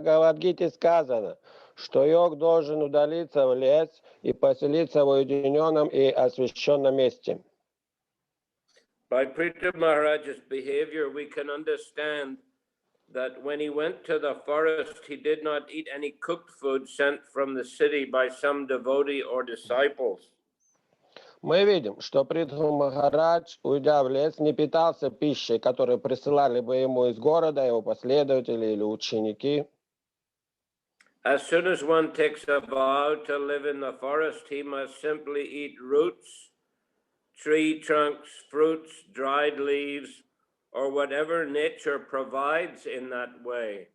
Бхагавадгите сказано, что йог должен удалиться в лес и поселиться в уединенном и освященном месте. By Pritha Maharaj's behavior, we can understand that when he went to the forest, he did not eat any cooked food sent from the city by some devotee or disciples. Мы видим, что Притху Махарадж, уйдя в лес, не питался пищей, которую присылали бы ему из города его последователи или ученики. As soon as one takes a vow to live in the forest, he must simply eat roots, tree trunks, fruits, dried leaves, or whatever nature provides in that way.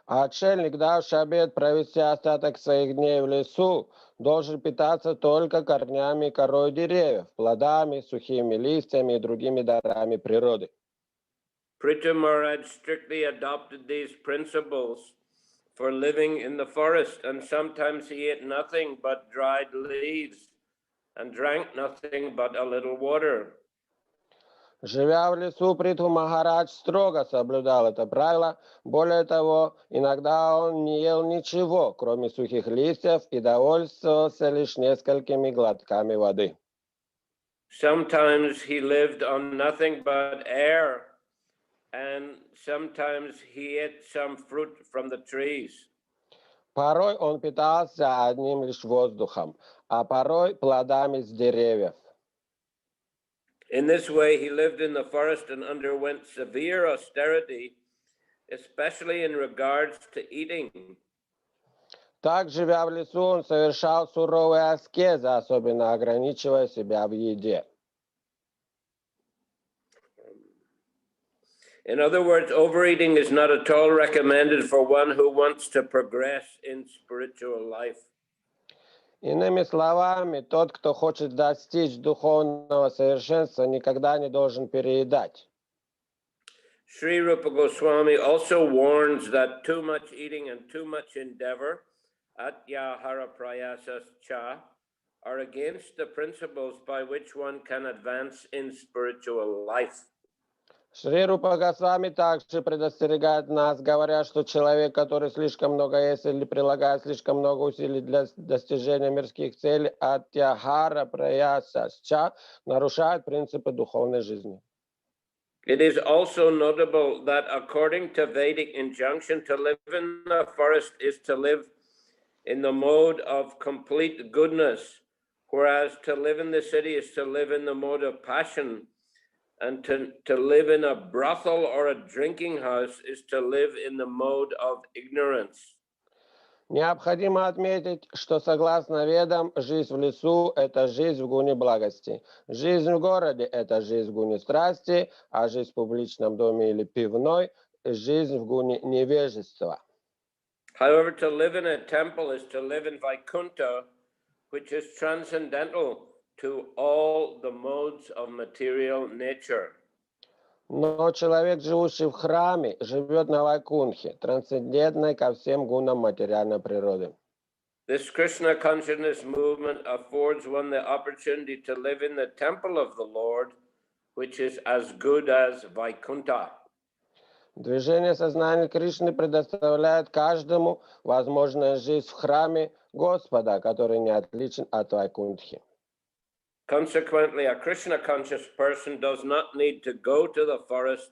А отшельник, давший обет провести остаток своих дней в лесу, должен питаться только корнями и корой деревьев, плодами, сухими листьями и другими дарами природы. Pritha Maharaj strictly adopted these principles for living in the forest, and sometimes he ate nothing but dried leaves and drank nothing but a little water. Живя в лесу, Притху Махарадж строго соблюдал это правило. Более того, иногда он не ел ничего, кроме сухих листьев, и довольствовался лишь несколькими глотками воды. Sometimes he lived on nothing but air, and sometimes he ate some fruit from the trees. Порой он питался одним лишь воздухом, а порой плодами с деревьев. In this way, he lived in the forest and underwent severe austerity, especially in regards to eating. Так, живя в лесу, он совершал суровые аскезы, особенно ограничивая себя в еде. In other words, overeating is not at all recommended for one who wants to progress in spiritual life. Иными словами, тот, кто хочет достичь духовного совершенства, никогда не должен переедать. Sri Rupa Goswami also warns that too much eating and too much endeavor, atyahara prayasas cha, are against the principles by which one can advance in spiritual life. Шри Рупа Госвами также предостерегает нас, говоря, что человек, который слишком много ест или прилагает слишком много усилий для достижения мирских целей, атьяхара праясасча, нарушает принципы духовной жизни. It is also notable that according to Vedic injunction, to live in the forest is to live in the mode of complete goodness, whereas to live in the city is to live in the mode of passion, and to live in a brothel or a drinking house is to live in the mode of ignorance. Необходимо отметить, что согласно ведам, жизнь в лесу – это жизнь в гуне благости. Жизнь в городе – это жизнь в гуне страсти, а жизнь в публичном доме или пивной – жизнь в гуне невежества. However, to live in a temple is to live in Vaikuntha, which is transcendental to all the modes of material nature. Но человек, живущий в храме, живет на Вайкунхе, трансцендентной ко всем гунам материальной природы. This Krishna consciousness movement affords one the opportunity to live in the temple of the Lord, which is as good as Vaikuntha. Движение сознания Кришны предоставляет каждому возможность жить в храме Господа, который не отличен от Вайкунтхи. Consequently, a Krishna conscious person does not need to go to the forest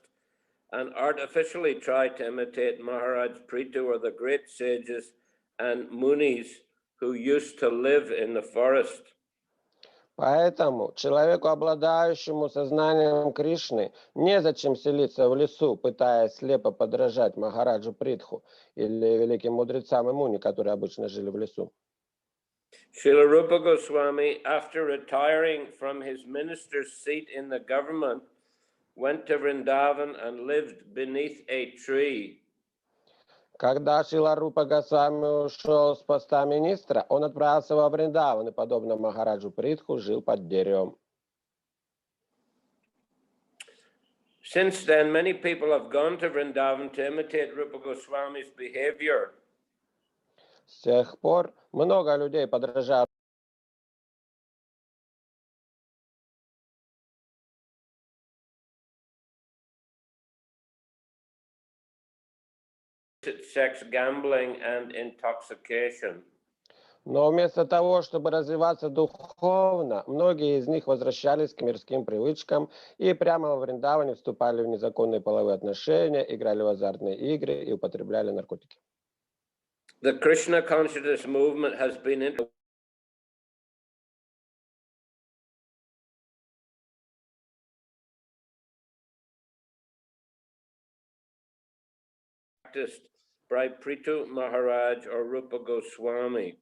and artificially try to imitate Maharaj Prithu or the great sages and munis who used to live in the forest. Поэтому человеку, обладающему сознанием Кришны, незачем селиться в лесу, пытаясь слепо подражать Махараджу Притху или великим мудрецам и муни, которые обычно жили в лесу. Srila Rupa Goswami, after retiring from his minister's seat in the government, went to Vrindavan and lived beneath a tree. Когда Шрила Рупа Госвами ушел с поста министра, он отправился во Вриндаван и, подобно Махараджу Притху, жил под деревом. Since then, many people have gone to Vrindavan to imitate Rupa Goswami's behavior. С тех пор много людей подражают illicit sex, gambling, and intoxication. Но вместо того, чтобы развиваться духовно, многие из них возвращались к мирским привычкам и прямо во Вриндаване вступали в незаконные половые отношения, играли в азартные игры и употребляли наркотики. The Krishna consciousness movement has been practiced by Prithu Maharaj or Rupa Goswami.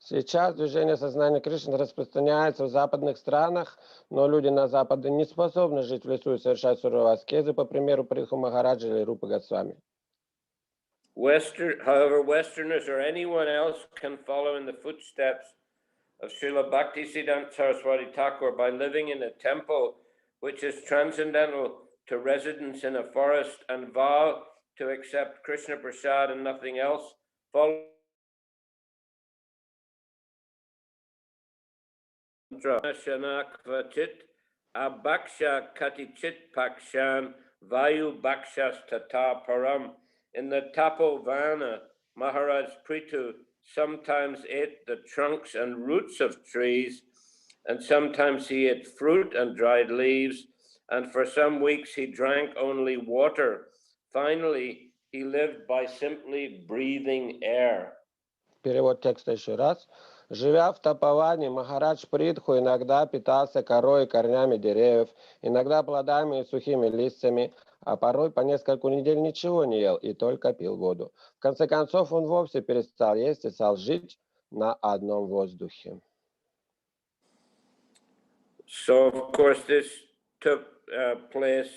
Сейчас движение сознания Кришны распространяется в западных странах, но люди на Западе не способны жить в лесу и совершать суровые аскезы, по примеру Притху Махараджа или Рупы Госвами. However, Westerners or anyone else can follow in the footsteps of Srila Bhaktisiddhanta Saraswati Thakur by living in a temple which is transcendental to residence in a forest and vow to accept Krishna Prasad and nothing else. Follow Shanakvachit Abhaksha Katichit Pakshan Vayu Bhakshas Tata Param. In the Tapovana, Maharaj Prithu sometimes ate the trunks and roots of trees, and sometimes he ate fruit and dried leaves, and for some weeks he drank only water. Finally, he lived by simply breathing air. Перевод текста еще раз. Живя в Тапаване, Махарадж Притху иногда питался корой и корнями деревьев, иногда плодами и сухими листьями, а порой по несколько недель ничего не ел и только пил воду. В конце концов он вовсе перестал есть и стал жить на одном воздухе. So, of course, this took place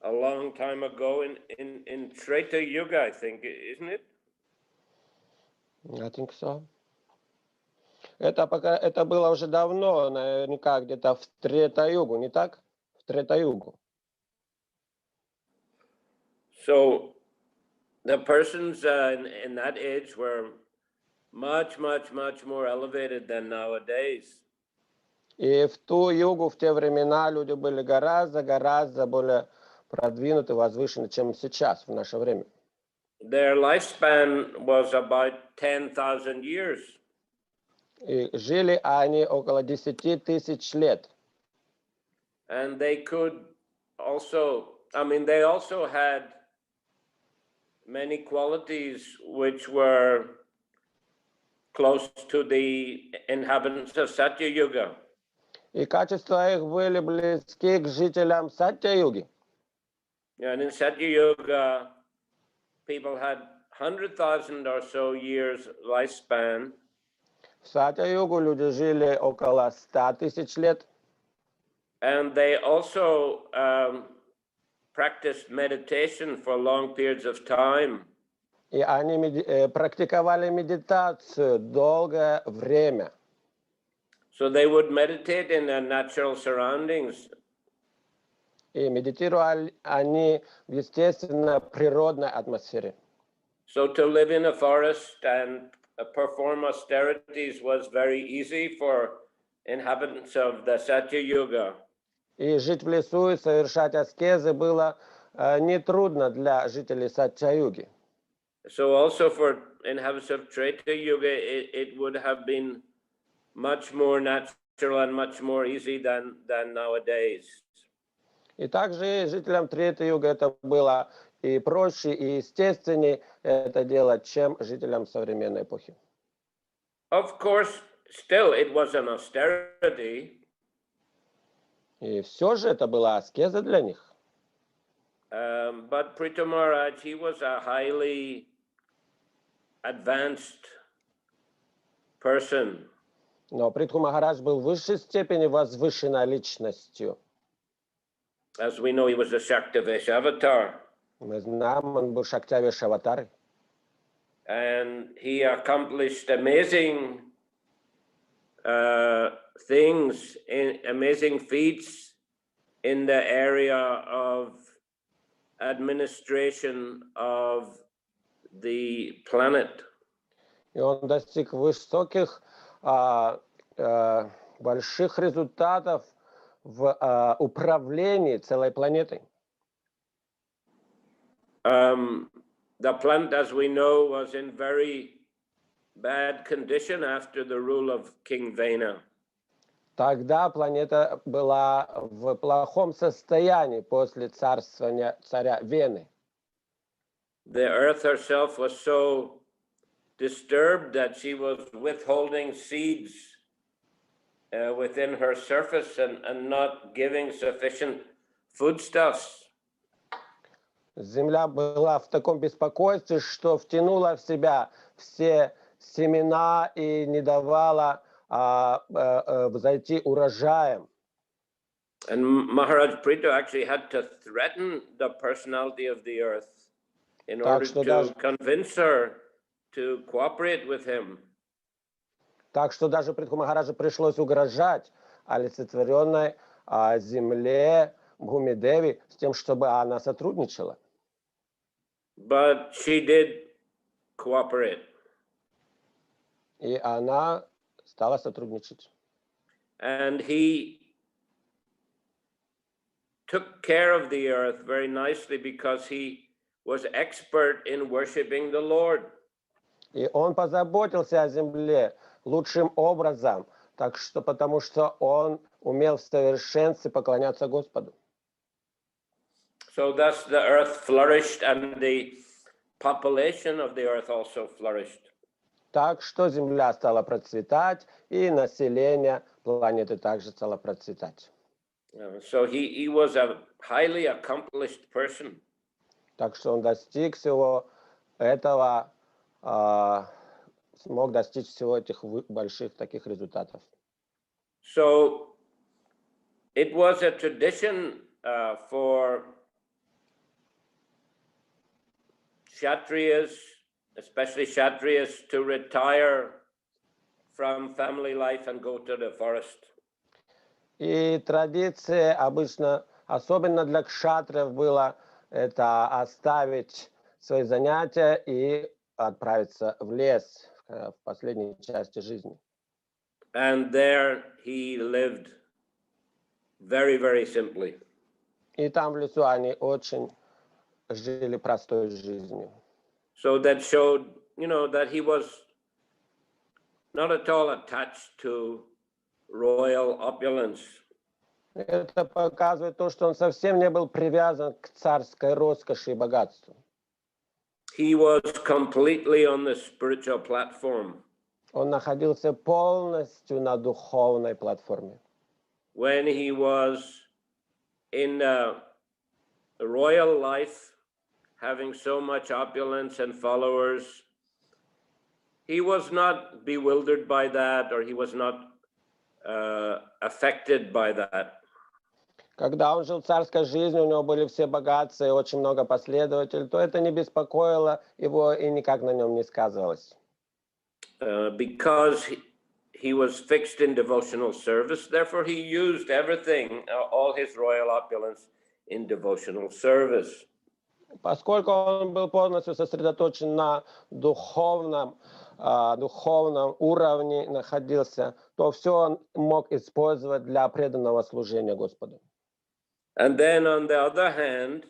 a long time ago in Treta Yuga, I think, isn't it? I think so. Это было уже давно, наверняка где-то в Трета-югу, не так? В Трета-югу. So the persons in that age were much more elevated than nowadays. И в ту югу, в те времена люди были гораздо более продвинуты, возвышены, чем сейчас, в наше время. Their lifespan was about 10,000 years. И жили они около 10 тысяч лет. And they could also, they also had many qualities which were close to the inhabitants of Satya Yuga. И качества их были близки к жителям Сатья-юги. And in Satya Yuga, people had 100,000 or so years lifespan. В Сатья-югу люди жили около 100 тысяч лет. And they also practiced meditation for long periods of time. И они практиковали медитацию долгое время. So they would meditate in their natural surroundings. И медитировали они в естественно природной атмосфере. So to live in a forest and perform austerities was very easy for inhabitants of the Satya Yuga. И жить в лесу и совершать аскезы было нетрудно для жителей Сатья-юги. So also for inhabitants of Treta Yuga, it would have been much more natural and much more easy than nowadays. И также жителям Трета-юга это было и проще, и естественнее это делать, чем жителям современной эпохи. Of course, still it was an austerity. И все же это была аскеза для них. But Prithu Maharaj, he was a highly advanced person. Но Притху Махарадж был в высшей степени возвышенной личностью. As we know, he was a Shaktavesh avatar. Мы знаем, он был Шактавеш аватар. And he accomplished amazing things, amazing feats in the area of administration of the planet. И он достиг высоких, больших результатов в управлении целой планетой. the plant, as we know, was in very bad condition after the rule of King Vena. Тогда планета была в плохом состоянии после царствования царя Вены. The earth herself was so disturbed that she was withholding seeds within her surface and not giving sufficient foodstuffs. Земля была в таком беспокойстве, что втянула в себя все семена и не давала взойти урожаем. And Maharaj Prito actually had to threaten the personality of the earth in order to convince her to cooperate with him. Так что даже Притху Махараджу пришлось угрожать олицетворенной земле Бхуми-деви с тем, чтобы она сотрудничала. But she did cooperate. И она стала сотрудничать. And he took care of the earth very nicely because he was expert in worshiping the Lord. И он позаботился о земле лучшим образом, потому что он умел в совершенстве поклоняться Господу. So thus the earth flourished and the population of the earth also flourished. Так что земля стала процветать, и население планеты также стало процветать. So he was a highly accomplished person. Так что он достиг всего этого, смог достичь всего этих больших таких результатов. So it was a tradition for Kshatriyas, especially Kshatriyas, to retire from family life and go to the forest. И традиция обычно, особенно для кшатриев, было это оставить свои занятия и отправиться в лес в последней части жизни. And there he lived very, very simply. И там в лесу они очень жили простой жизнью. So that showed, that he was not at all attached to royal opulence. Это показывает то, что он совсем не был привязан к царской роскоши и богатству. He was completely on the spiritual platform. Он находился полностью на духовной платформе. When he was in the royal life, having so much opulence and followers, he was not bewildered by that, or he was not affected by that. Когда он жил царской жизнью, у него были все богатства и очень много последователей, то это не беспокоило его и никак на нем не сказывалось. Because he was fixed in devotional service, therefore he used everything, all his royal opulence, in devotional service. Поскольку он был полностью сосредоточен на духовном уровне находился, то все он мог использовать для преданного служения Господу. And then on the other hand,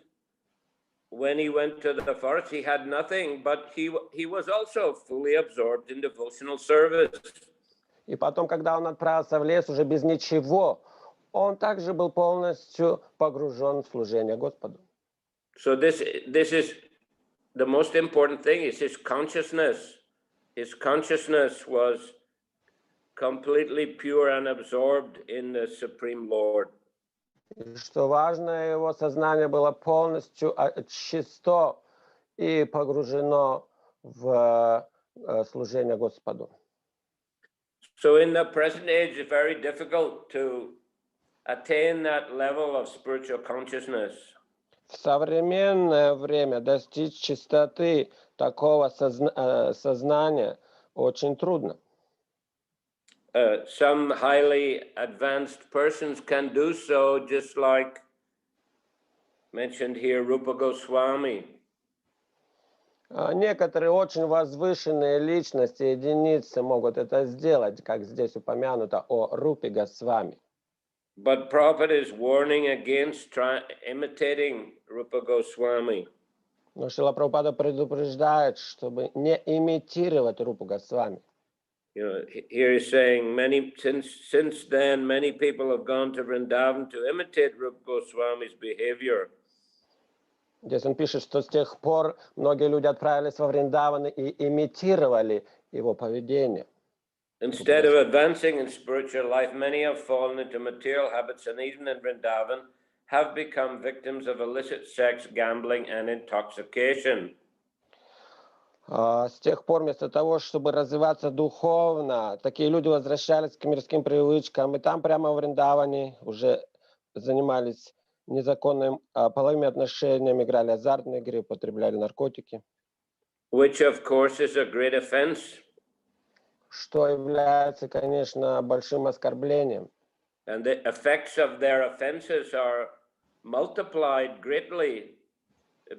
when he went to the forest, he had nothing, but he was also fully absorbed in devotional service. И потом, когда он отправился в лес уже без ничего, он также был полностью погружен в служение Господу. So this is the most important thing, is his consciousness. His consciousness was completely pure and absorbed in the Supreme Lord. И что важно, его сознание было полностью чисто и погружено в служение Господу. So in the present age, it's very difficult to attain that level of spiritual consciousness. В современное время достичь чистоты такого сознания очень трудно. Some highly advanced persons can do so, just like mentioned here, Rupa Goswami. Некоторые очень возвышенные личности, единицы могут это сделать, как здесь упомянуто о Рупе Госвами. But Prabhupada is warning against imitating Rupa Goswami. Но Шрила Прабхупада предупреждает, чтобы не имитировать Рупу Госвами. You know, here he's saying since then many people have gone to Vrindavan to imitate Rupa Goswami's behavior. Здесь он пишет, что с тех пор многие люди отправились во Вриндаван и имитировали его поведение. Instead of advancing in spiritual life, many have fallen into material habits and even in Vrindavan have become victims of illicit sex, gambling, and intoxication. С тех пор, вместо того, чтобы развиваться духовно, такие люди возвращались к мирским привычкам, и там прямо в Вриндаване уже занимались незаконными половыми отношениями, играли азартные игры, употребляли наркотики. Which, of course, is a great offense. Что является, конечно, большим оскорблением. And the effects of their offenses are multiplied greatly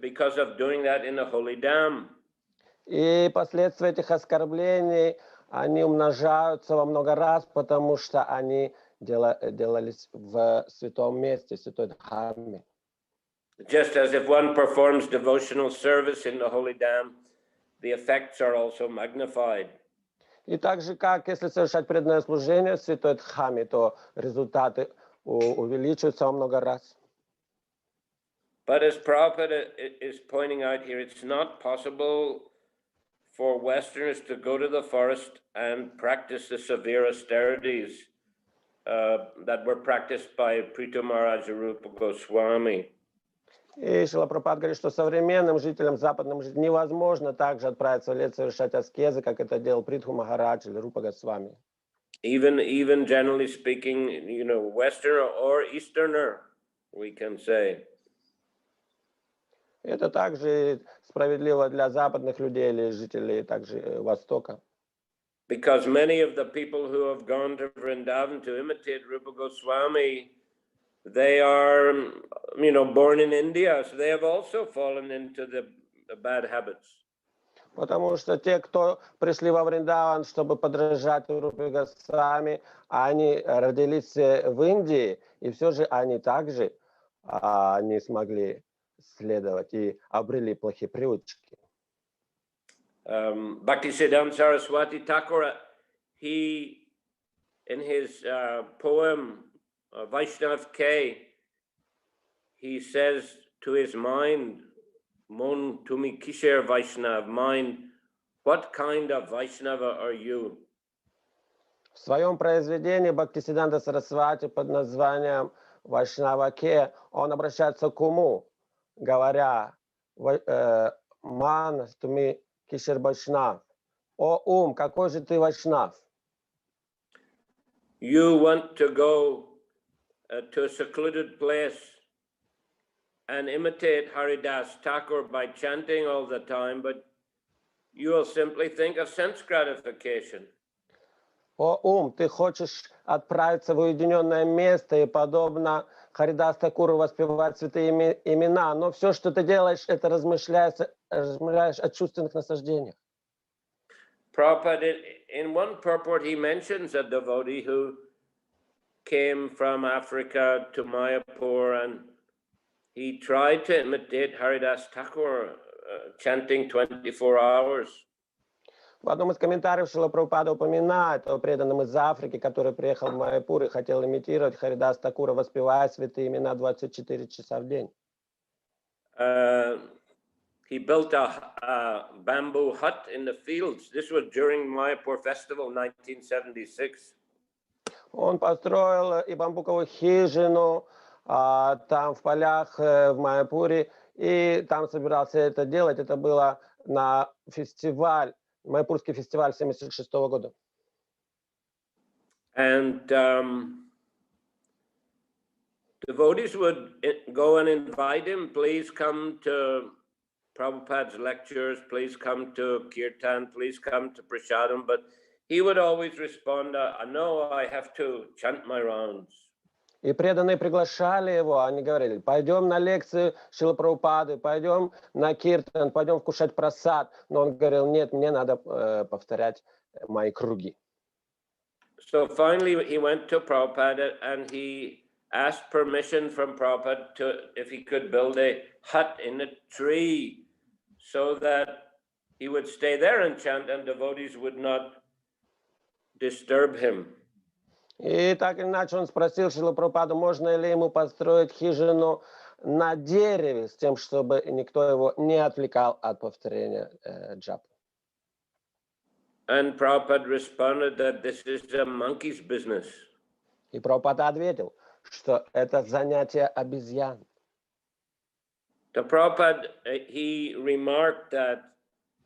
because of doing that in a holy dam. И последствия этих оскорблений, они умножаются во много раз, потому что они делались в святом месте, святой Дхамме. Just as if one performs devotional service in the holy dam, the effects are also magnified. И так же, как если совершать преданное служение в святой Дхамме, то результаты увеличиваются во много раз. But as Prabhupada is pointing out here, it's not possible for Westerners to go to the forest and practice the severe austerities that were practiced by Prithu Maharaj Rupa Goswami. И Шрила Прабхупада говорит, что современным жителям западным невозможно также отправиться в лес совершать аскезы, как это делал Притху Махарадж или Рупа Госвами. Even generally speaking, you know, Westerner or Easterner, we can say. Это также справедливо для западных людей или жителей также Востока. Because many of the people who have gone to Vrindavan to imitate Rupa Goswami, they are, you know, born in India, so they have also fallen into the bad habits. Потому что те, кто пришли во Вриндаван, чтобы подражать Рупе Госвами, они родились в Индии, и все же они также не смогли следовать и обрели плохие привычки. Bhaktisiddhanta Saraswati Thakur, he, in his poem Vaishnav K, he says to his mind, Mon tumi kisher Vaishnav, mind, what kind of Vaishnava are you? В своем произведении Бхактисиддханта Сарасвати под названием Вайшнава-ке он обращается к уму, говоря, Ман туми кишер Вайшнав. О ум, какой же ты Вайшнав? You want to go to a secluded place and imitate Haridas Thakur by chanting all the time, but you will simply think of sense gratification. О ум, ты хочешь отправиться в уединенное место и, подобно Харидас Такуру, воспевать святые имена, но все, что ты делаешь, это размышляешь о чувственных наслаждениях. Prabhupada, in one purport, he mentions a devotee who came from Africa to Mayapur and he tried to imitate Haridas Thakur, chanting 24 hours. В одном из комментариев Шрила Прабхупада упоминает о преданном из Африки, который приехал в Майяпур и хотел имитировать Харидас Такура, воспевая святые имена 24 часа в день. He built a bamboo hut in the fields. This was during Mayapur Festival 1976. Он построил и бамбуковую хижину там в полях в Майяпуре, и там собирался это делать. Это было на фестиваль, Майяпурский фестиваль 1976 года. And devotees would go and invite him, please come to Prabhupada's lectures, please come to Kirtan, please come to Prasadam, but he would always respond, no, I have to chant my rounds. И преданные приглашали его, они говорили, пойдем на лекцию Шрилы Прабхупады, пойдем на Киртан, пойдем вкушать прасад. Но он говорил, нет, мне надо повторять мои круги. So finally he went to Prabhupada and he asked permission from Prabhupada if he could build a hut in a tree so that he would stay there and chant, and devotees would not disturb him. И так или иначе он спросил Шрилу Прабхупаду, можно ли ему построить хижину на дереве, с тем, чтобы никто его не отвлекал от повторения джапы. And Prabhupada responded that this is a monkey's business. И Прабхупада ответил, что это занятие обезьян. The Prabhupada, he remarked that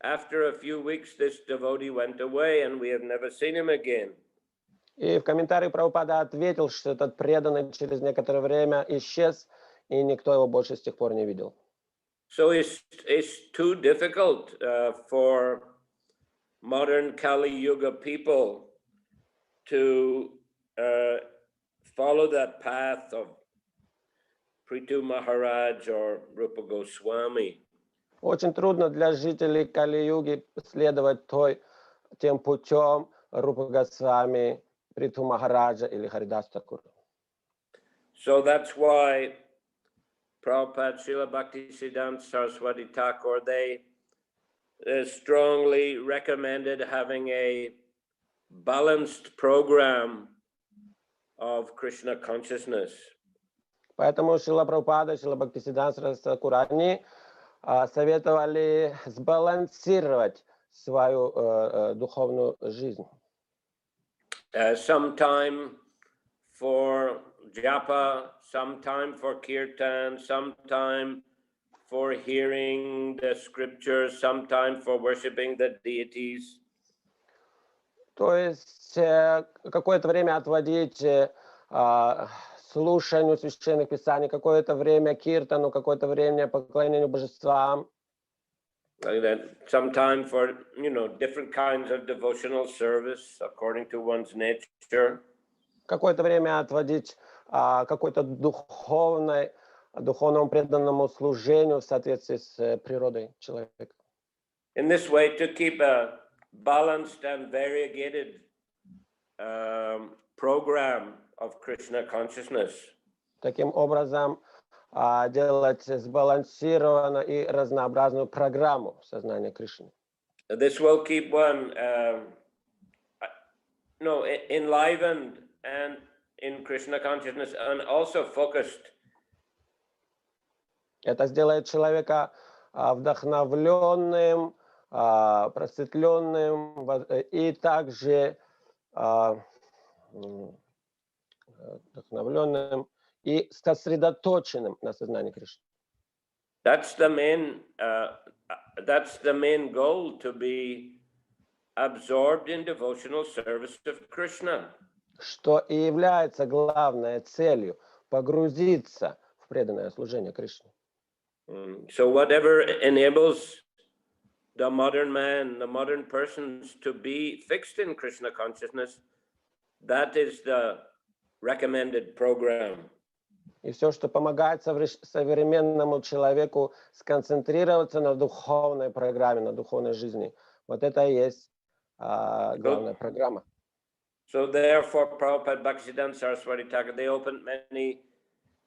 after a few weeks, this devotee went away and we have never seen him again. И в комментарии Прабхупада ответил, что этот преданный через некоторое время исчез, и никто его больше с тех пор не видел. So it's too difficult for modern Kali Yuga people to follow that path of Prithu Maharaj or Rupa Goswami. Очень трудно для жителей Кали-юги следовать тем путем Рупа Госвами, Притху Махараджа или Харидас Такура. So that's why Prabhupada, Srila Bhaktisiddhanta Saraswati Thakur, they strongly recommended having a balanced program of Krishna consciousness. Поэтому Шрила Прабхупада, Шрила Бхактисиддханта Сарасвати Тхакур, они советовали сбалансировать свою духовную жизнь. Some time for japa, some time for kirtan, some time for hearing the scriptures, some time for worshipping the deities. То есть какое-то время отводить слушанию священных писаний, какое-то время киртану, какое-то время поклонению божествам. Like that, some time for, different kinds of devotional service according to one's nature. Какое-то время отводить какой-то духовному преданному служению в соответствии с природой человека. In this way, to keep a balanced and variegated program of Krishna consciousness. Таким образом, делать сбалансированную и разнообразную программу сознания Кришны. This will keep one enlivened and in Krishna consciousness and also focused. Это сделает человека вдохновленным, просветленным и также вдохновленным и сосредоточенным на сознании Кришны. That's the main goal, to be absorbed in devotional service of Krishna. Что и является главной целью — погрузиться в преданное служение Кришне. So whatever enables the modern man, the modern persons to be fixed in Krishna consciousness, that is the recommended program. И все, что помогает современному человеку сконцентрироваться на духовной программе, на духовной жизни, вот это и есть главная программа. So therefore, Prabhupada, Bhaktisiddhanta Saraswati Thakur, they opened many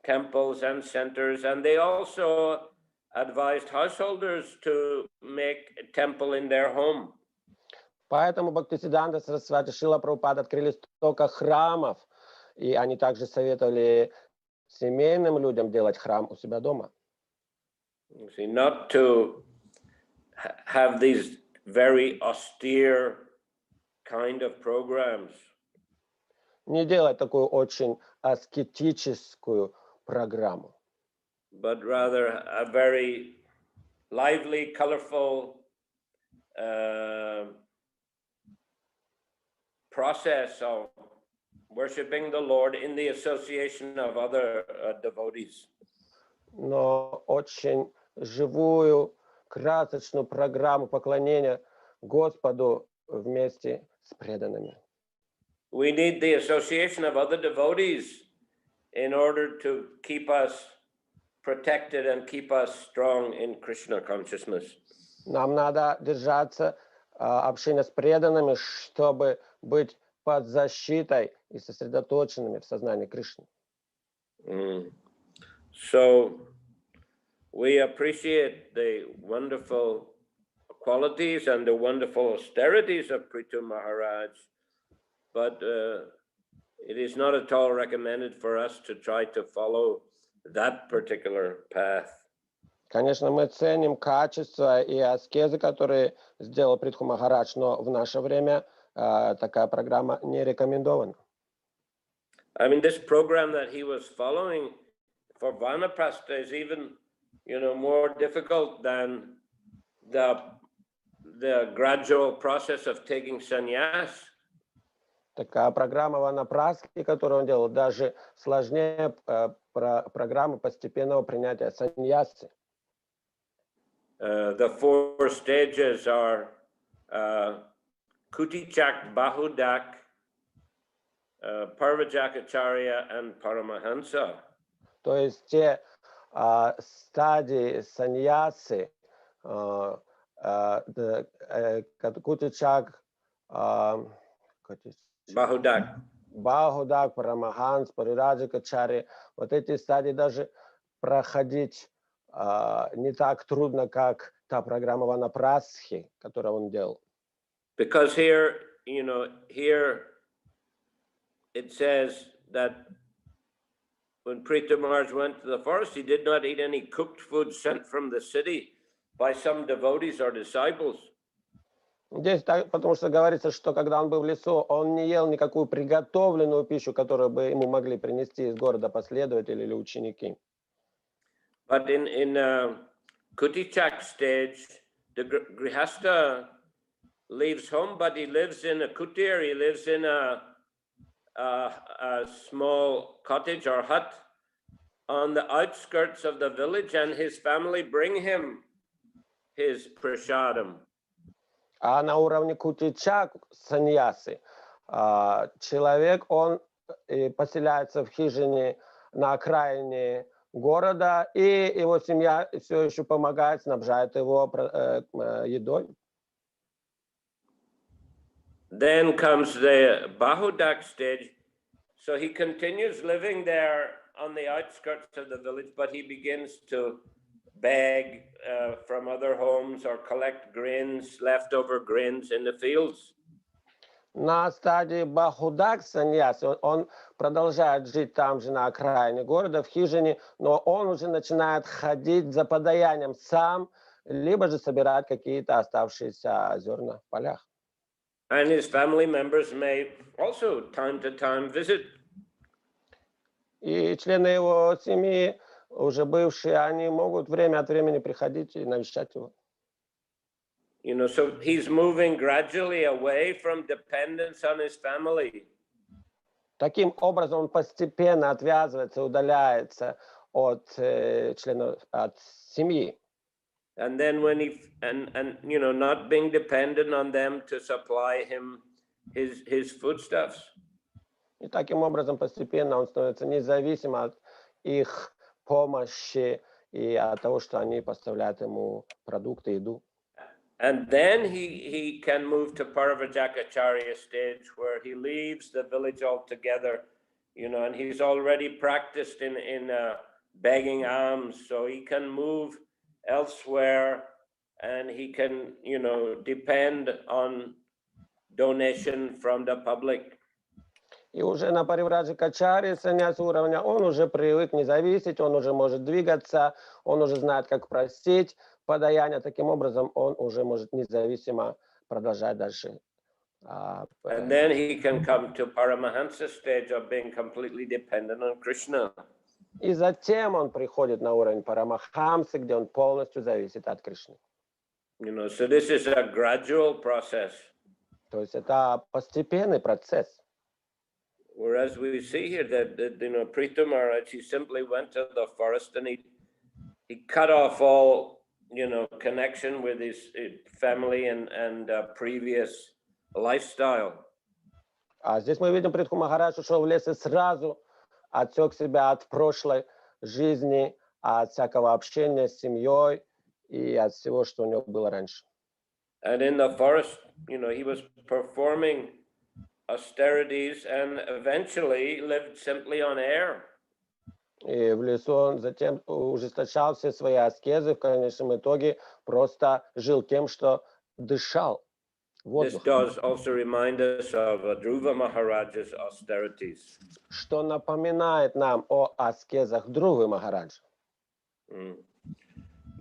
temples and centers, and they also advised householders to make a temple in their home. Поэтому Бхактисиддханта Сарасвати Шрила Прабхупада открыли столько храмов, и они также советовали семейным людям делать храм у себя дома. See, not to have these very austere kind of programs. Не делать такую очень аскетическую программу. But rather a very lively, colorful process of worshiping the Lord in the association of other devotees. Но очень живую, красочную программу поклонения Господу вместе с преданными. We need the association of other devotees in order to keep us protected and keep us strong in Krishna consciousness. Нам надо держаться общения с преданными, чтобы быть под защитой и сосредоточенными в сознании Кришны. So we appreciate the wonderful qualities and the wonderful austerities of Prithu Maharaj, but it is not at all recommended for us to try to follow that particular path. Конечно, мы ценим качества и аскезы, которые сделал Притху Махарадж, но в наше время такая программа не рекомендована. I mean, this program that he was following for Vanaprastha is even, more difficult than the gradual process of taking sannyas. Такая программа ванапрастхи, которую он делал, даже сложнее программы постепенного принятия саньясы. The 4 stages are Kutichak, Bahudak, Parvajakacharya, and Paramahansa. То есть те стадии саньясы, Кутичак, Бахудак, Парамаханс, Парираджакачари, вот эти стадии даже проходить не так трудно, как та программа ванапрастхи, которую он делал. Because here it says that when Prithu Maharaj went to the forest, he did not eat any cooked food sent from the city by some devotees or disciples. Здесь потому что говорится, что когда он был в лесу, он не ел никакую приготовленную пищу, которую бы ему могли принести из города последователи или ученики. But in Kutichak stage, the Grihastha leaves home, but he lives in a kutir, he lives in a small cottage or hut on the outskirts of the village, and his family bring him his prasadam. А на уровне кутичак саньясы человек, он поселяется в хижине на окраине города, и его семья все еще помогает, снабжает его едой. Then comes the Bahudak stage. So he continues living there on the outskirts of the village, but he begins to beg from other homes or collect grains, leftover grains in the fields. На стадии Бахудак саньяс он продолжает жить там же на окраине города, в хижине, но он уже начинает ходить за подаянием сам, либо же собирать какие-то оставшиеся зерна в полях. And his family members may also time to time visit. И члены его семьи, уже бывшие, они могут время от времени приходить и навещать его. So he's moving gradually away from dependence on his family. Таким образом, он постепенно отвязывается, удаляется от членов, от семьи. And then when not being dependent on them to supply him his foodstuffs. И таким образом постепенно он становится независим от их помощи и от того, что они поставляют ему продукты, еду. And then he can move to Parvajakacharya stage, where he leaves the village altogether, and he's already practiced in begging alms, so he can move elsewhere, and he can, depend on donation from the public. И уже на Паривраджакачаре саньяси уровня он уже привык не зависеть, он уже может двигаться, он уже знает, как просить подаяние. Таким образом, он уже может независимо продолжать дальше. And then he can come to Paramahansa stage of being completely dependent on Krishna. И затем он приходит на уровень Парамахамсы, где он полностью зависит от Кришны. So this is a gradual process. То есть это постепенный процесс. Whereas we see here that Prithu Maharaj, he simply went to the forest and he cut off all connection with his family and previous lifestyle. А здесь мы видим, Притху Махарадж ушел в лес и сразу отсек себя от прошлой жизни, от всякого общения с семьей и от всего, что у него было раньше. And in the forest, he was performing austerities and eventually lived simply on air. И в лесу он затем ужесточал все свои аскезы, в конечном итоге просто жил тем, что дышал This воздухом. does also remind us of Dhruva Maharaj's austerities. Что напоминает нам о аскезах Друвы Махараджа.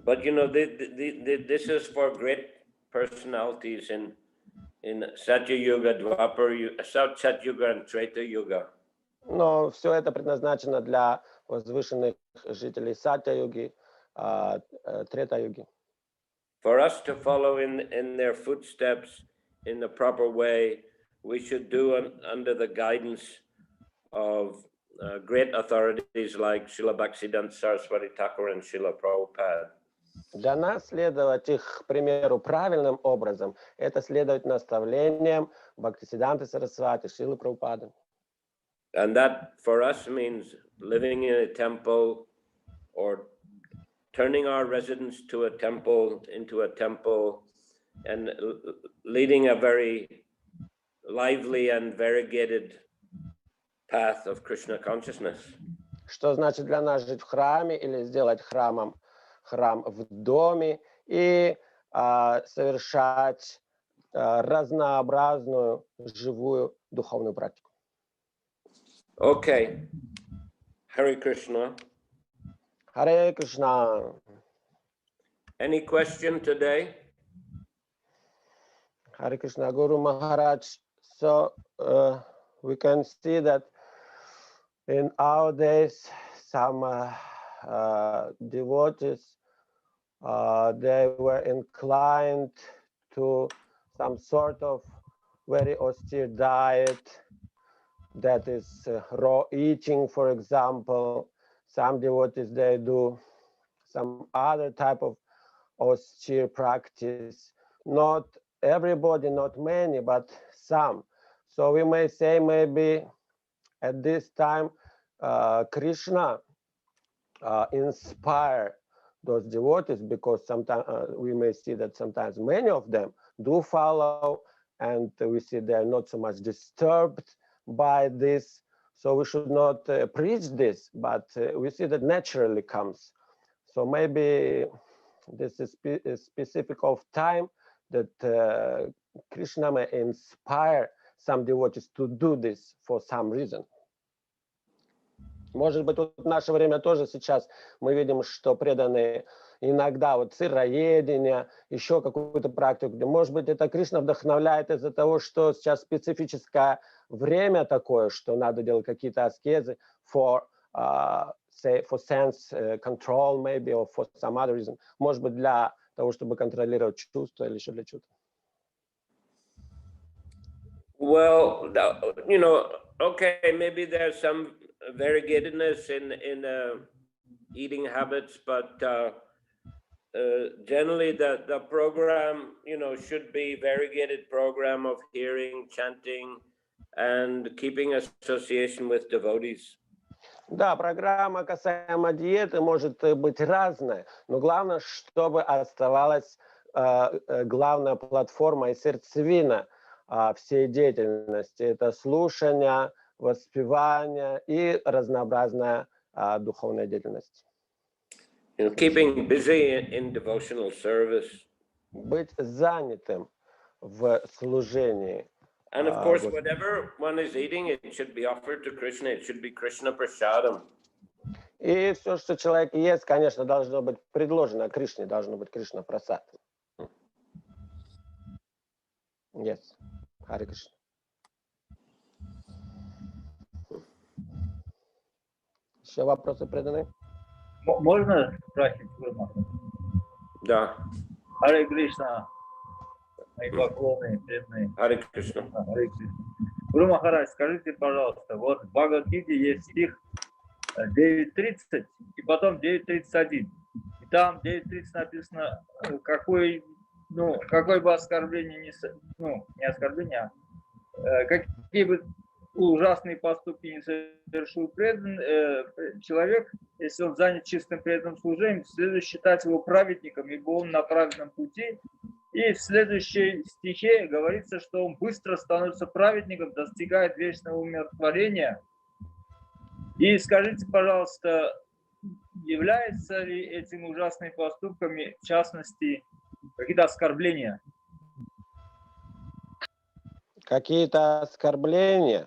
But you know, this is for great personalities in Satya Yuga, Sat Yuga and Treta Yuga. Но все это предназначено для возвышенных жителей Сатья-юги, Трета-юги. For us to follow in their footsteps in the proper way, we should do it under the guidance of great authorities like Srila Bhaktisiddhanta Saraswati Thakur and Srila Prabhupada. Для нас следовать их примеру правильным образом, это следовать наставлениям Бхактисиддханты Сарасвати, Шрилы Прабхупады. And that for us means living in a temple or turning our residence to a temple into a temple and leading a very lively and variegated path of Krishna consciousness. Что значит для нас жить в храме или сделать храм в доме и совершать разнообразную живую духовную практику. Okay. Hare Krishna. Hare Krishna. Any question today? Hare Krishna, Guru Maharaj. So we can see that in our days, some devotees, they were inclined to some sort of very austere diet, that is raw eating, for example. Some devotees, they do some other type of austere practice. Not everybody, not many, but some. So we may say maybe at this time Krishna inspire those devotees, because sometimes we may see that sometimes many of them do follow, and we see they are not so much disturbed by this. So we should not preach this, but we see that naturally comes. So maybe this is specific of time that Krishna may inspire some devotees to do this for some reason. Может быть, вот в наше время тоже сейчас мы видим, что преданные иногда вот сыроедение, еще какую-то практику. Может быть, это Кришна вдохновляет из-за того, что сейчас специфическое время такое, что надо делать какие-то аскезы for sense control maybe, or for some other reason. Может быть, для того, чтобы контролировать чувства или еще для чего-то. Well, you know, okay, maybe there's some variegatedness in eating habits, but generally the program, you know, should be variegated program of hearing, chanting, and keeping association with devotees. Да, программа касаемо диеты может быть разная, но главное, чтобы оставалась главная платформа и сердцевина всей деятельности. Это слушание, воспевание и разнообразная духовная деятельность. Keeping busy in devotional service. Быть занятым в служении. And of course, whatever one is eating, it should be offered to Krishna. It should be Krishna Prasadam. И все, что человек ест, конечно, должно быть предложено Кришне, должно быть Кришна Прасад. Yes. Харе Кришна. Еще вопросы преданные? Можно спросить? Да. Харе Кришна. Мои поклоны, преданные. Харе Кришна. Харе Кришна. Гуру Махарадж, скажите, пожалуйста, вот в Бхагават-гите есть стих 9.30 и потом 9.31. И там 9.30 написано, какой бы оскорбление, не оскорбление, а какие бы ужасные поступки не совершил человек, если он занят чистым преданным служением, следует считать его праведником, ибо он на праведном пути. И в следующей стихе говорится, что он быстро становится праведником, достигает вечного умиротворения. И скажите, пожалуйста, являются ли этими ужасными поступками, в частности, какие-то оскорбления? Какие-то оскорбления?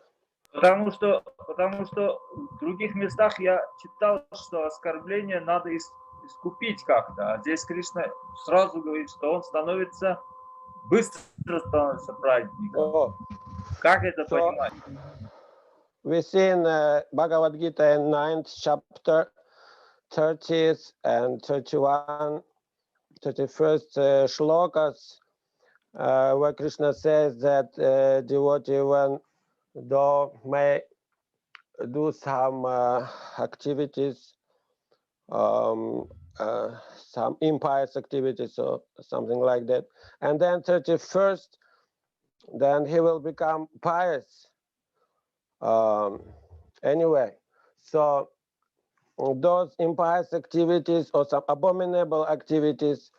Потому что в других местах я читал, что оскорбление надо искупить как-то. А здесь Кришна сразу говорит, что он быстро становится праведником. Как это понимать? We see in Bhagavad-Gita in 9th chapter, 30th and 31st shlokas, where Krishna says that devotee, even though may do some activities, some impious activities or something like that, and then 31st, then he will become pious. Anyway, so those impious activities or some abominable activities,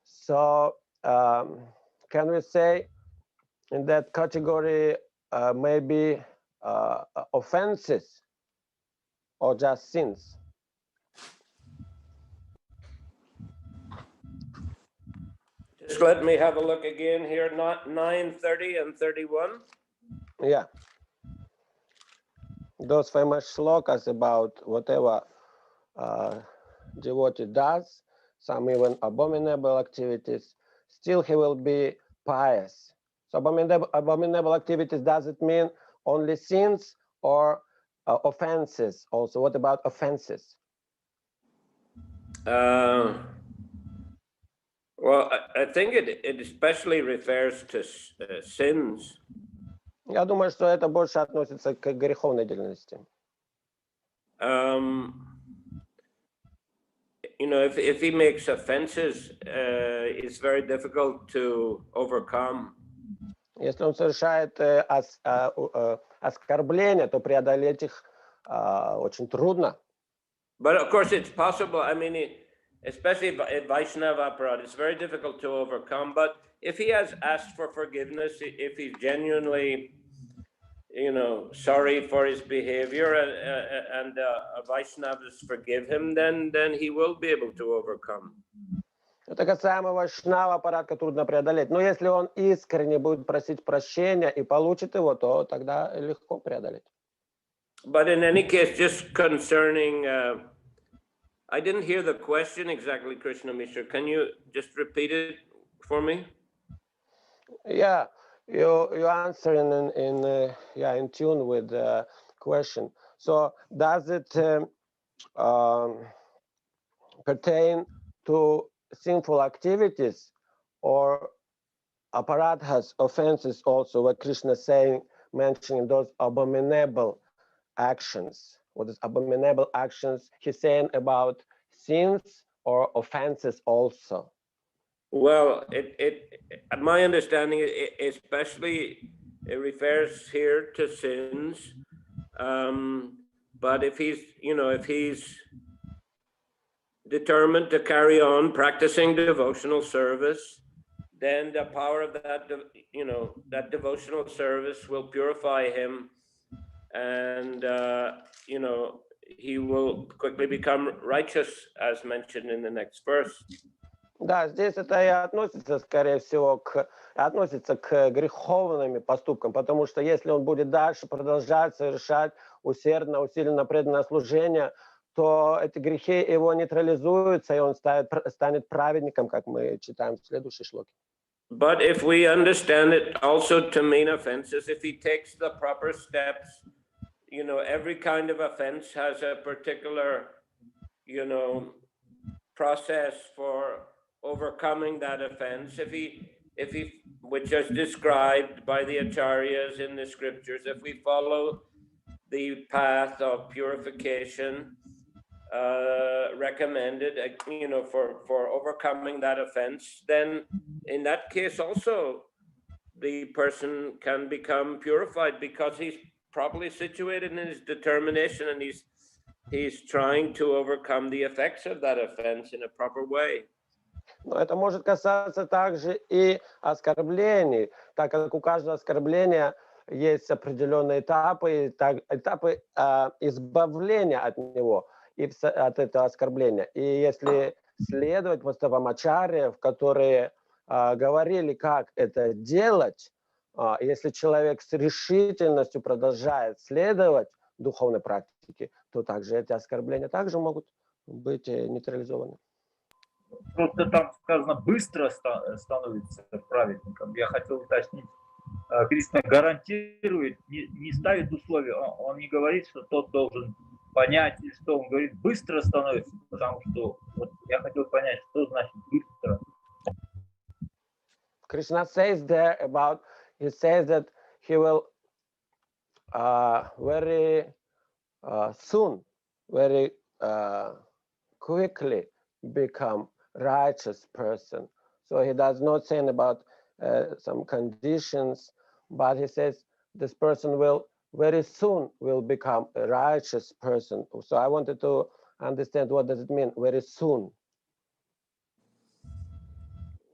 so can we say in that category maybe offenses or just sins? Just let me have a look again here, not 9, 30 and 31. Yeah. Those famous shlokas about whatever devotee does, some even abominable activities, still he will be pious. So abominable activities, does it mean only sins or offenses also? What about offenses? Well, I think it especially refers to sins. Я думаю, что это больше относится к греховной деятельности. You know, if he makes offenses, it's very difficult to overcome. Если он совершает оскорбления, то преодолеть их очень трудно. But of course, it's possible. I mean, especially in Vaishnava aparad, it's very difficult to overcome. But if he has asked for forgiveness, if he's genuinely, you know, sorry for his behavior, and Vaishnavas forgive him, then he will be able to overcome. Это касаемо Вайшнава аппарата трудно преодолеть. Но если он искренне будет просить прощения и получит его, то тогда легко преодолеть. But in any case, just concerning, I didn't hear the question exactly, Krishna Mishra. Can you just repeat it for me? Yeah, you answer in tune with the question. So does it pertain to sinful activities, or aparat has offenses also? What Krishna is saying, mentioning those abominable actions. What is abominable actions? He's saying about sins or offenses also. Well, my understanding, especially, it refers here to sins. But if he's determined to carry on practicing devotional service, then the power of that devotional service will purify him, and he will quickly become righteous, as mentioned in the next verse. Да, здесь это и относится, скорее всего, относится к греховным поступкам, потому что если он будет дальше продолжать совершать усиленно преданное служение, то эти грехи его нейтрализуются, и он станет праведником, как мы читаем в следующей шлоке. But if we understand it also to mean offenses, if he takes the proper steps, every kind of offense has a particular, process for overcoming that offense. If he, which is described by the acharyas in the scriptures, if we follow the path of purification recommended, for overcoming that offense, then in that case also the person can become purified, because he's properly situated in his determination, and he's trying to overcome the effects of that offense in a proper way. Но это может касаться также и оскорблений, так как у каждого оскорбления есть определенные этапы, этапы избавления от него и от этого оскорбления. И если следовать по стопам ачарьев, которые говорили, как это делать, если человек с решительностью продолжает следовать духовной практике, то также эти оскорбления также могут быть нейтрализованы. Просто там сказано, быстро становится праведником. Я хотел уточнить. Кришна гарантирует, не ставит условия. Он не говорит, что тот должен понять, что он говорит, быстро становится, потому что вот я хотел понять, что значит быстро. Krishna says there about, he says that he will very soon, very quickly become righteous person. So he does not say about some conditions, but he says this person will very soon will become a righteous person. So I wanted to understand, what does it mean, very soon?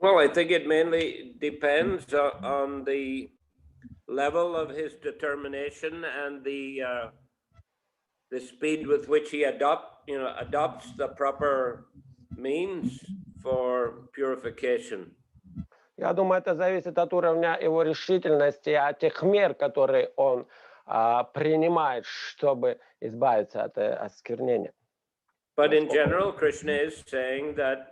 Well, I think it mainly depends on the level of his determination and the speed with which he adopts the proper means for purification. Я думаю, это зависит от уровня его решительности, от тех мер, которые он принимает, чтобы избавиться от осквернения. But in general, Krishna is saying that,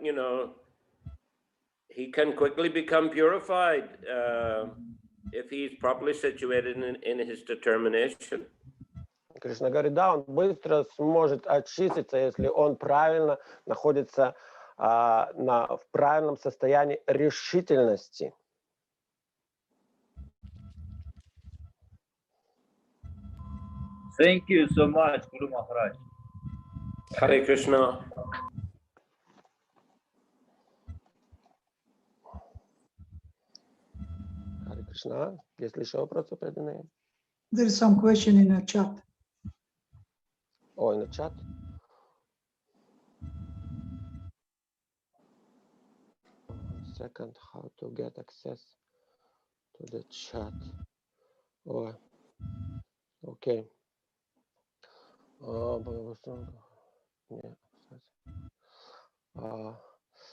he can quickly become purified if he is properly situated in his determination. Кришна говорит, да, он быстро сможет очиститься, если он правильно находится в правильном состоянии решительности. Thank you so much, Guru Maharaj. Hare Krishna. Hare Krishna. Есть ли еще вопросы преданные? There is some question in the chat. Oh, in the chat? Second, how to get access to the chat. Oh, okay.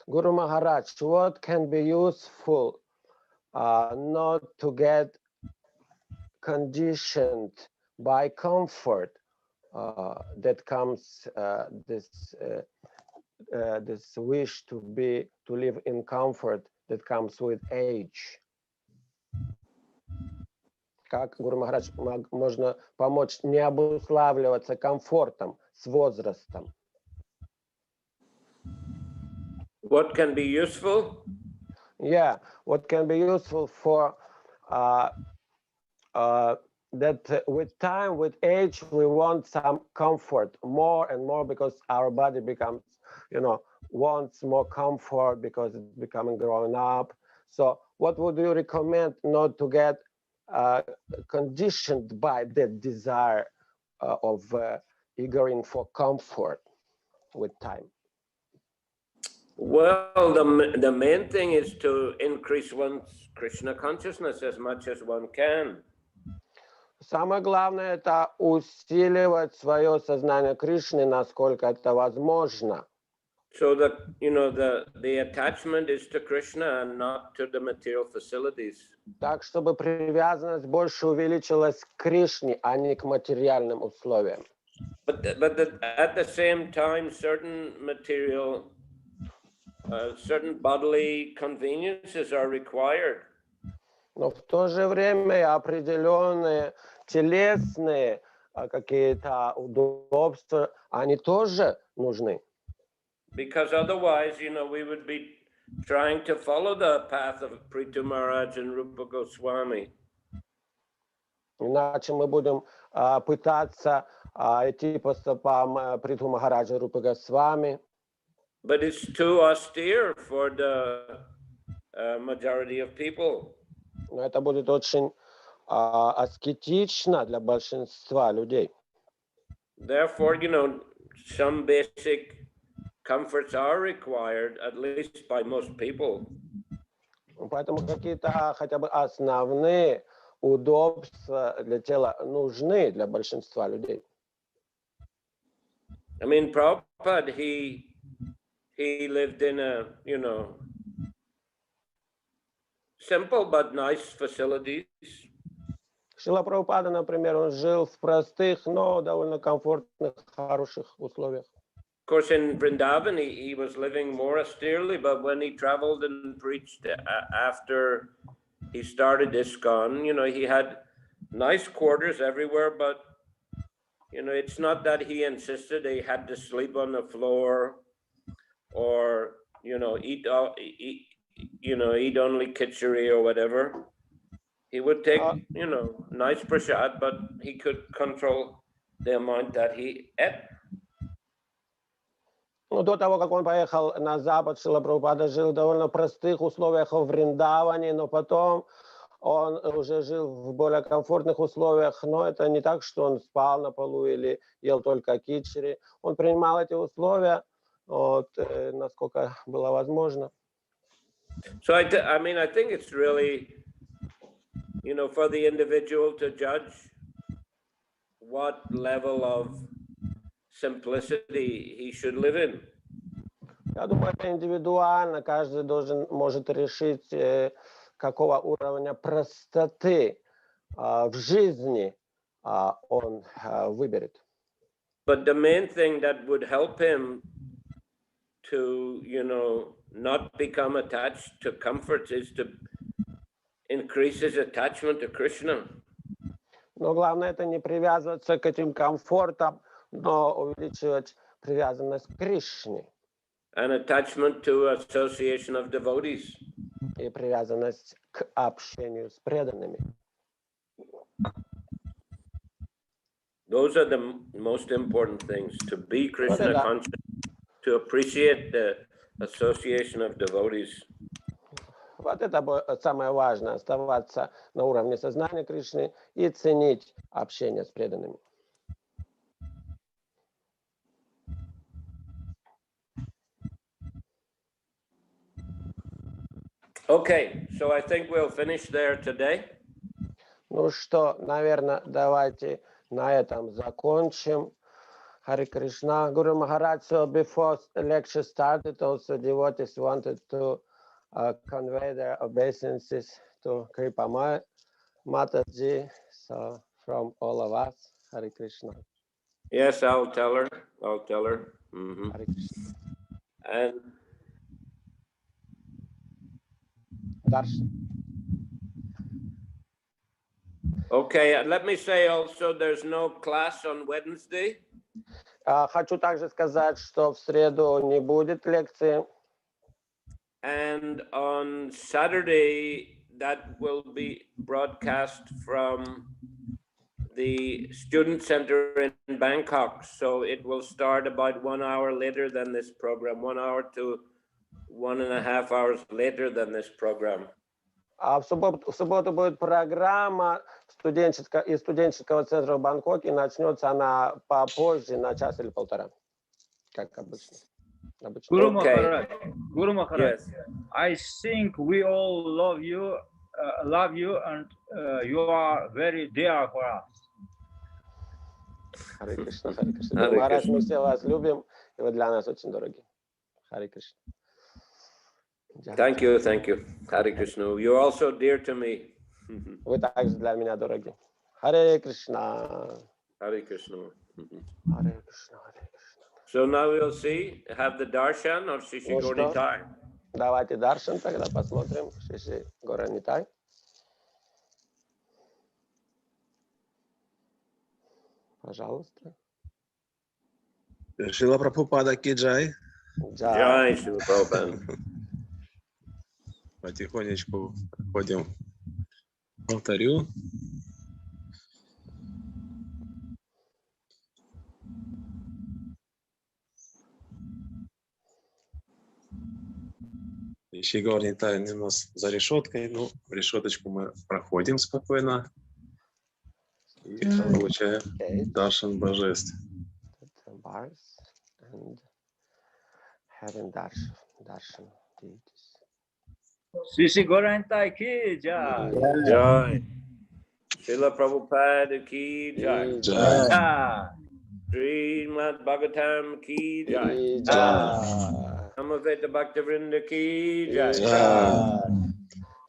Guru Maharaj, what can be useful not to get conditioned by comfort that comes this wish to live in comfort that comes with age? Как, Гуру Махарадж, можно помочь не обуславливаться комфортом с возрастом? What can be useful? Yeah, what can be useful for that with time, with age, we want some comfort more and more because our body becomes, wants more comfort because it's becoming grown up. So what would you recommend not to get conditioned by the desire of eagering for comfort with time? Well, the main thing is to increase one's Krishna consciousness as much as one can. Самое главное — это усиливать свое сознание Кришны, насколько это возможно. So that, the attachment is to Krishna and not to the material facilities. Так, чтобы привязанность больше увеличилась к Кришне, а не к материальным условиям. But at the same time, certain bodily conveniences are required. Но в то же время определенные телесные какие-то удобства, они тоже нужны. Because otherwise, we would be trying to follow the path of Prithu Maharaj and Rupa Goswami. Иначе мы будем пытаться идти по стопам Притху Махараджа Рупы Госвами. But it's too austere for the majority of people. Но это будет очень аскетично для большинства людей. Therefore, some basic comforts are required, at least by most people. Поэтому какие-то хотя бы основные удобства для тела нужны для большинства людей. I mean, Prabhupada, he lived in a, simple but nice facilities. Шрила Прабхупада, например, он жил в простых, но довольно комфортных, хороших условиях. Of course, in Vrindavan, he was living more austerely, but when he traveled and preached after he started ISKCON, he had nice quarters everywhere, but, it's not that he insisted he had to sleep on the floor or, eat only khichdi or whatever. He would take, nice prasad, but he could control the amount that he ate. Ну, до того, как он поехал на Запад, Шрила Прабхупада жил в довольно простых условиях в Вриндаване, но потом он уже жил в более комфортных условиях, но это не так, что он спал на полу или ел только кичери. Он принимал эти условия, насколько было возможно. So I think it's really, for the individual to judge what level of simplicity he should live in. Я думаю, это индивидуально, каждый может решить, какого уровня простоты в жизни он выберет. But the main thing that would help him to, not become attached to comforts is to increase his attachment to Krishna. Но главное это не привязываться к этим комфортам, но увеличивать привязанность к Кришне. An attachment to association of devotees. И привязанность к общению с преданными. Those are the most important things, to be Krishna conscious, to appreciate the association of devotees. Вот это самое важное, оставаться на уровне сознания Кришны и ценить общение с преданными. Okay, so I think we'll finish there today. Ну что, наверное, давайте на этом закончим. Hare Krishna. Guru Maharaj, so before the lecture started, also devotees wanted to convey their obeisances to Kripa Mataji. So from all of us, Hare Krishna. Yes, I'll tell her. Mm-hmm. Hare Krishna. And Darshan. Okay, let me say also there's no class on Wednesday. Хочу также сказать, что в среду не будет лекции. And on Saturday, that will be broadcast from the student center in Bangkok. So it will start about 1 hour later than this program, 1 hour to 1.5 hours later than this program. А в субботу будет программа из студенческого центра в Бангкоке. Начнется она попозже, на час или полтора, как обычно. Guru Maharaj, yes. I think we all love you, and you are very dear for us. Харе Кришна, Харе Кришна. Махарадж, мы все вас любим, и вы для нас очень дороги. Харе Кришна. Thank you. Hare Krishna. You're also dear to me. Вы также для меня дороги. Харе Кришна. Hare Krishna. Харе Кришна, Харе Кришна. So now we'll see, have the darshan of Shishi Gauranitai. Давайте даршан тогда посмотрим. Шиши Gauranitai. Пожалуйста. Шрила Прабхупада ки джай. Джай, Шрила Прабхупада. Потихонечку ходим к алтарю. Shishi Gauranitai у нас за решеткой, но решеточку мы проходим спокойно и получаем даршан божеств. Shishi Gauranitai ki jai. Jai. Srila Prabhupada ki jai. Jai. Да. Shrimad Bhagavatam ki jai. Jai. Samaveta Bhaktivinoda ki jai. Jai.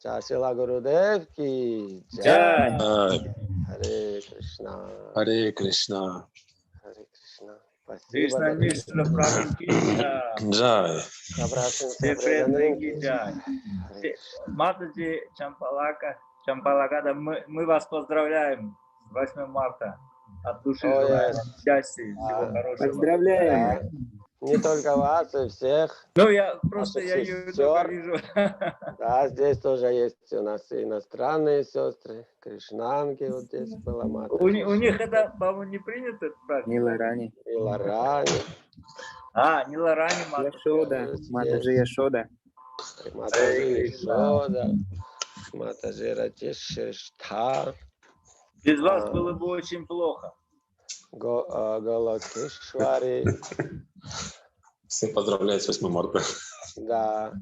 Jai Shila Gurudev ki Jai. Jai. Jai. Hare Krishna. Hare Krishna. Hare Krishna. Спасибо. Кришна Мишна Прабху ки джай. Джай. Добравшимся Все преданные преданным ки ки джай. Hare Матаджи Чампалакада, мы вас поздравляем с 8 марта. От души Ой, желаем вам счастья, всего Да. хорошего. Поздравляем. Да. Не только вас, и всех. Ну, я просто, Наших я ее только сестер. вижу. Да, здесь тоже есть у нас и иностранные сестры, кришнанки, вот здесь была Мата. У них это, по-моему, не принято этот праздник. Ниларани. И Ларани. А, не Ларани, Матаджи. Яшода. Матаджи Яшода. Матаджи Яшода. Матаджи Радешиштха. Без вас было бы очень плохо. Галакешвари. Всех поздравляю с 8 марта. Да.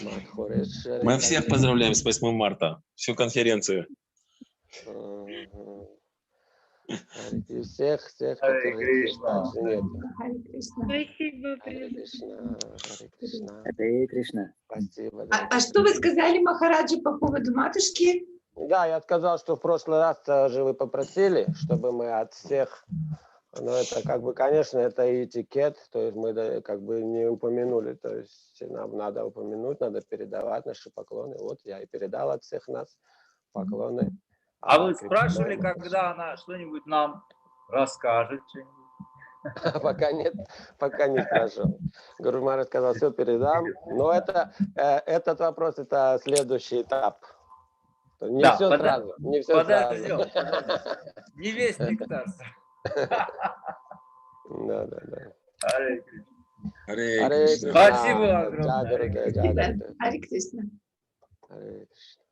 Мадхурешвари. Мы всех поздравляем с 8 марта. Всю конференцию. И всех, Харе которых Кришна. также нет. Харе Кришна. Спасибо, Харе Кришна, Харе Кришна. Харе Кришна. Спасибо. А что вы сказали, Махараджи, по поводу матушки? Да, я сказал, что в прошлый раз же вы попросили, чтобы мы от всех, но это как бы, конечно, это и этикет, то есть мы как бы не упомянули, то есть нам надо упомянуть, надо передавать наши поклоны. Вот я и передал от всех нас поклоны. А вы спрашивали, когда она что-нибудь нам расскажет? Пока нет, пока не спрашивал. Гуру Махарадж сказал, все передам, но этот вопрос, это следующий этап. Не Да, все сразу, не все подождем. сразу. Не весь нектар. Да. Харе Кришна. Харе Харе Кришна. Спасибо огромное. Джай Гурудев, Джай Гурудев. Харе Кришна. Харе Кришна.